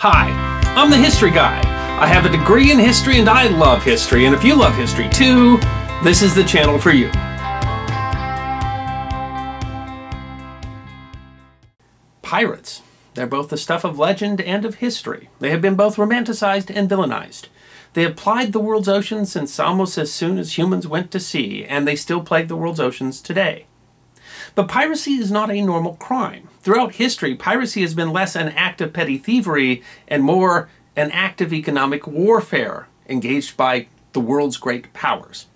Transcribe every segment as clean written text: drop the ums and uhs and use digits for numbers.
Hi, I'm the History Guy. I have a degree in history and I love history, and if you love history too, this is the channel for you. Pirates. They're both the stuff of legend and of history. They have been both romanticized and villainized. They have plied the world's oceans since almost as soon as humans went to sea, and they still plague the world's oceans today. But piracy is not a normal crime. Throughout history, piracy has been less an act of petty thievery and more an act of economic warfare engaged by the world's great powers.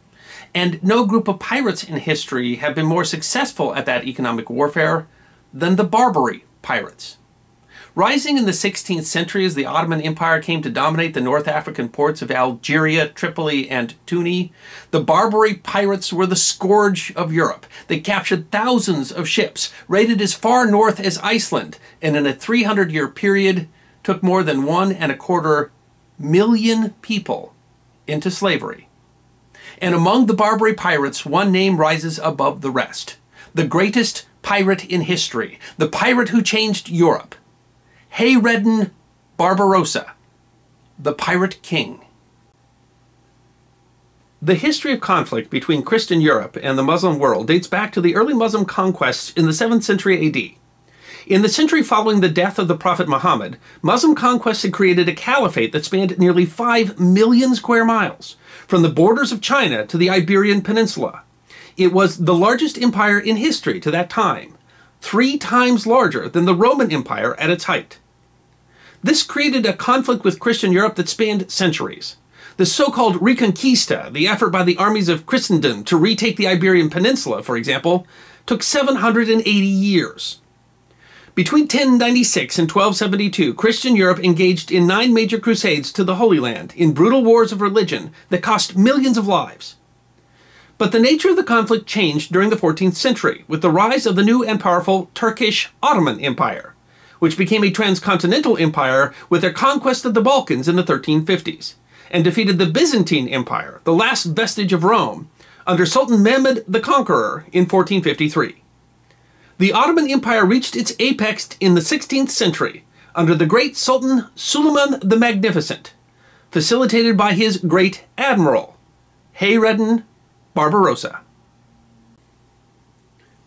And no group of pirates in history have been more successful at that economic warfare than the Barbary Pirates. Rising in the 16th century as the Ottoman Empire came to dominate the North African ports of Algeria, Tripoli, and Tunis, the Barbary Pirates were the scourge of Europe. They captured thousands of ships, raided as far north as Iceland, and in a 300-year period took more than 1.25 million people into slavery. And among the Barbary Pirates, one name rises above the rest. The greatest pirate in history, the pirate who changed Europe. Hayreddin Barbarossa, the Pirate King. The history of conflict between Christian Europe and the Muslim world dates back to the early Muslim conquests in the 7th century AD. In the century following the death of the Prophet Muhammad, Muslim conquests had created a caliphate that spanned nearly 5 million square miles, from the borders of China to the Iberian Peninsula. It was the largest empire in history to that time, 3 times larger than the Roman Empire at its height. This created a conflict with Christian Europe that spanned centuries. The so-called Reconquista, the effort by the armies of Christendom to retake the Iberian Peninsula, for example, took 780 years. Between 1096 and 1272, Christian Europe engaged in 9 major crusades to the Holy Land in brutal wars of religion that cost millions of lives. But the nature of the conflict changed during the 14th century with the rise of the new and powerful Turkish Ottoman Empire, which became a transcontinental empire with their conquest of the Balkans in the 1350s, and defeated the Byzantine Empire, the last vestige of Rome, under Sultan Mehmed the Conqueror in 1453. The Ottoman Empire reached its apex in the 16th century under the great Sultan Suleiman the Magnificent, facilitated by his great admiral, Hayreddin Barbarossa.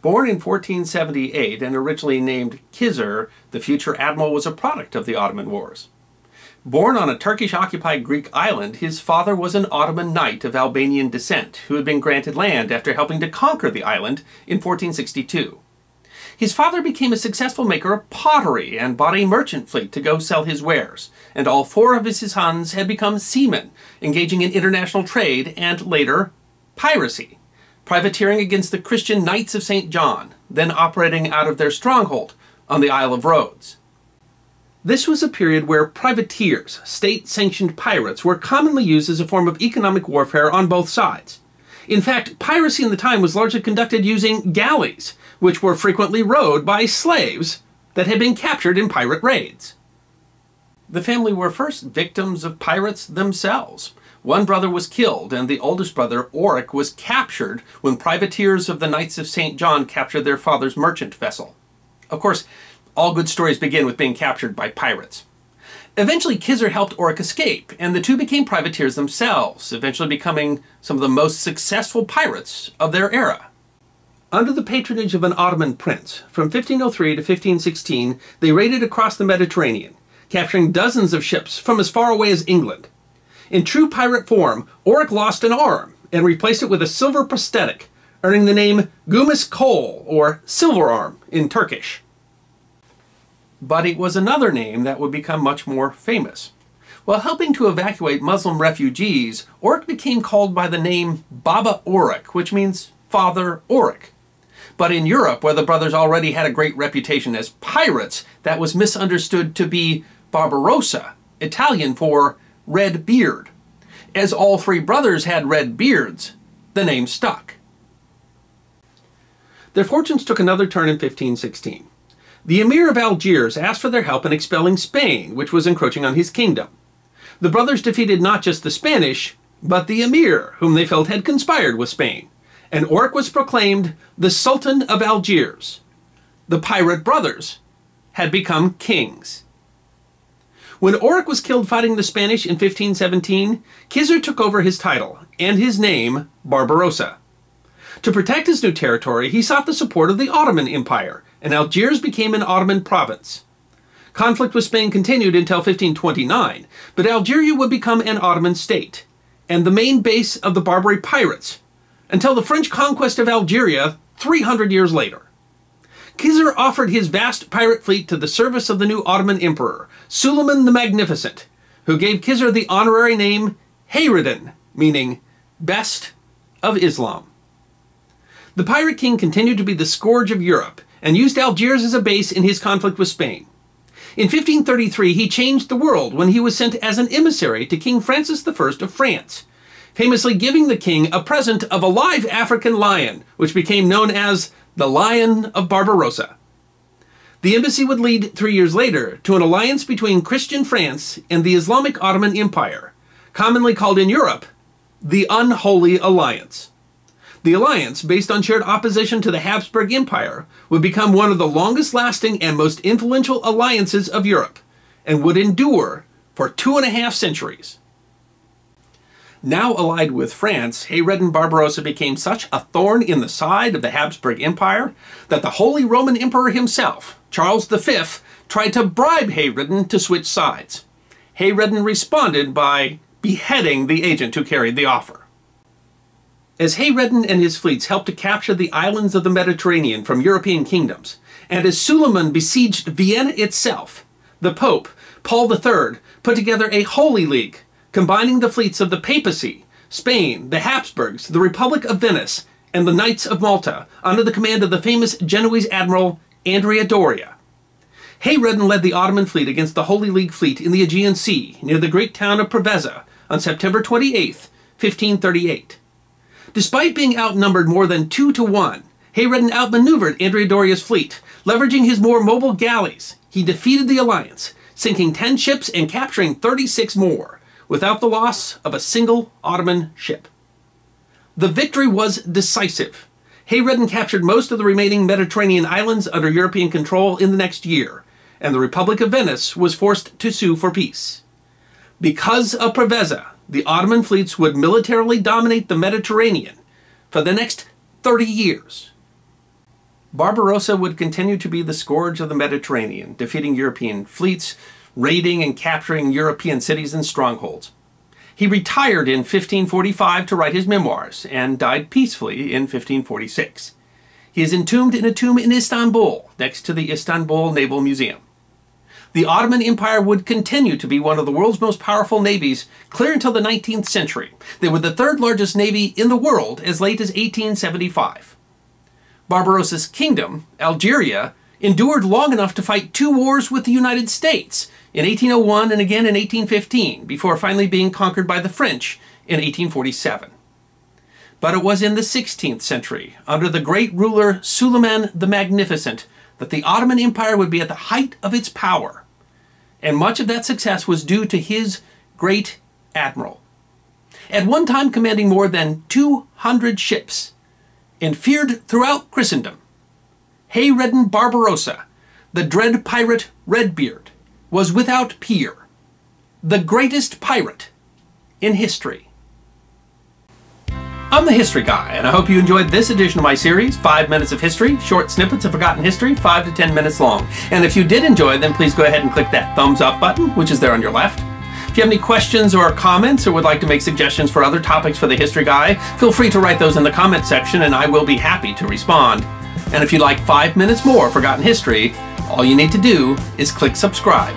Born in 1478 and originally named Khizr, the future admiral was a product of the Ottoman Wars. Born on a Turkish-occupied Greek island, his father was an Ottoman knight of Albanian descent who had been granted land after helping to conquer the island in 1462. His father became a successful maker of pottery and bought a merchant fleet to go sell his wares, and all 4 of his sons had become seamen, engaging in international trade and, later, piracy, privateering against the Christian Knights of St. John, then operating out of their stronghold on the Isle of Rhodes. This was a period where privateers, state-sanctioned pirates, were commonly used as a form of economic warfare on both sides. In fact, piracy in the time was largely conducted using galleys, which were frequently rowed by slaves that had been captured in pirate raids. The family were first victims of pirates themselves. One brother was killed, and the oldest brother, Oric, was captured when privateers of the Knights of St. John captured their father's merchant vessel. Of course, all good stories begin with being captured by pirates. Eventually, Khizr helped Oric escape, and the two became privateers themselves, eventually becoming some of the most successful pirates of their era. Under the patronage of an Ottoman prince, from 1503 to 1516, they raided across the Mediterranean, capturing dozens of ships from as far away as England. In true pirate form, Oric lost an arm and replaced it with a silver prosthetic, earning the name Gumus Kol, or Silver Arm, in Turkish. But it was another name that would become much more famous. While helping to evacuate Muslim refugees, Oric became called by the name Baba Oric, which means Father Oric. But in Europe, where the brothers already had a great reputation as pirates, that was misunderstood to be Barbarossa, Italian for red beard. As all 3 brothers had red beards, the name stuck. Their fortunes took another turn in 1516. The Emir of Algiers asked for their help in expelling Spain, which was encroaching on his kingdom. The brothers defeated not just the Spanish, but the Emir, whom they felt had conspired with Spain, and Oric was proclaimed the Sultan of Algiers. The pirate brothers had become kings. When Oric was killed fighting the Spanish in 1517, Khizr took over his title, and his name, Barbarossa. To protect his new territory, he sought the support of the Ottoman Empire, and Algiers became an Ottoman province. Conflict with Spain continued until 1529, but Algeria would become an Ottoman state, and the main base of the Barbary Pirates, until the French conquest of Algeria 300 years later. Khizr offered his vast pirate fleet to the service of the new Ottoman emperor, Suleiman the Magnificent, who gave Khizr the honorary name Hayreddin, meaning best of Islam. The pirate king continued to be the scourge of Europe and used Algiers as a base in his conflict with Spain. In 1533, he changed the world when he was sent as an emissary to King Francis I of France, famously giving the king a present of a live African lion, which became known as the Lion of Barbarossa. The embassy would lead 3 years later to an alliance between Christian France and the Islamic Ottoman Empire, commonly called in Europe the Unholy Alliance. The alliance, based on shared opposition to the Habsburg Empire, would become one of the longest-lasting and most influential alliances of Europe, and would endure for 2.5 centuries. Now allied with France, Hayreddin Barbarossa became such a thorn in the side of the Habsburg Empire that the Holy Roman Emperor himself, Charles V, tried to bribe Hayreddin to switch sides. Hayreddin responded by beheading the agent who carried the offer. As Hayreddin and his fleets helped to capture the islands of the Mediterranean from European kingdoms, and as Suleiman besieged Vienna itself, the Pope, Paul III, put together a Holy League, combining the fleets of the Papacy, Spain, the Habsburgs, the Republic of Venice, and the Knights of Malta, under the command of the famous Genoese admiral Andrea Doria. Hayreddin led the Ottoman fleet against the Holy League fleet in the Aegean Sea, near the great town of Preveza, on September 28, 1538. Despite being outnumbered more than 2 to 1, Hayreddin outmaneuvered Andrea Doria's fleet. Leveraging his more mobile galleys, he defeated the alliance, sinking 10 ships and capturing 36 more, without the loss of a single Ottoman ship. The victory was decisive. Hayreddin captured most of the remaining Mediterranean islands under European control in the next year, and the Republic of Venice was forced to sue for peace. Because of Preveza, the Ottoman fleets would militarily dominate the Mediterranean for the next 30 years. Barbarossa would continue to be the scourge of the Mediterranean, defeating European fleets, raiding and capturing European cities and strongholds. He retired in 1545 to write his memoirs and died peacefully in 1546. He is entombed in a tomb in Istanbul, next to the Istanbul Naval Museum. The Ottoman Empire would continue to be one of the world's most powerful navies clear until the 19th century. They were the third largest navy in the world as late as 1875. Barbarossa's kingdom, Algeria, endured long enough to fight 2 wars with the United States, in 1801 and again in 1815, before finally being conquered by the French in 1847. But it was in the 16th century, under the great ruler Suleiman the Magnificent, that the Ottoman Empire would be at the height of its power. And much of that success was due to his great admiral. At one time commanding more than 200 ships, and feared throughout Christendom, Hayreddin Barbarossa, the dread pirate Redbeard, was without peer, the greatest pirate in history. I'm the History Guy, and I hope you enjoyed this edition of my series, 5 Minutes of History, short snippets of forgotten history, 5 to 10 minutes long. And if you did enjoy, then please go ahead and click that thumbs up button, which is there on your left. If you have any questions or comments or would like to make suggestions for other topics for the History Guy, feel free to write those in the comment section and I will be happy to respond. And if you'd like 5 minutes more forgotten history, all you need to do is click subscribe.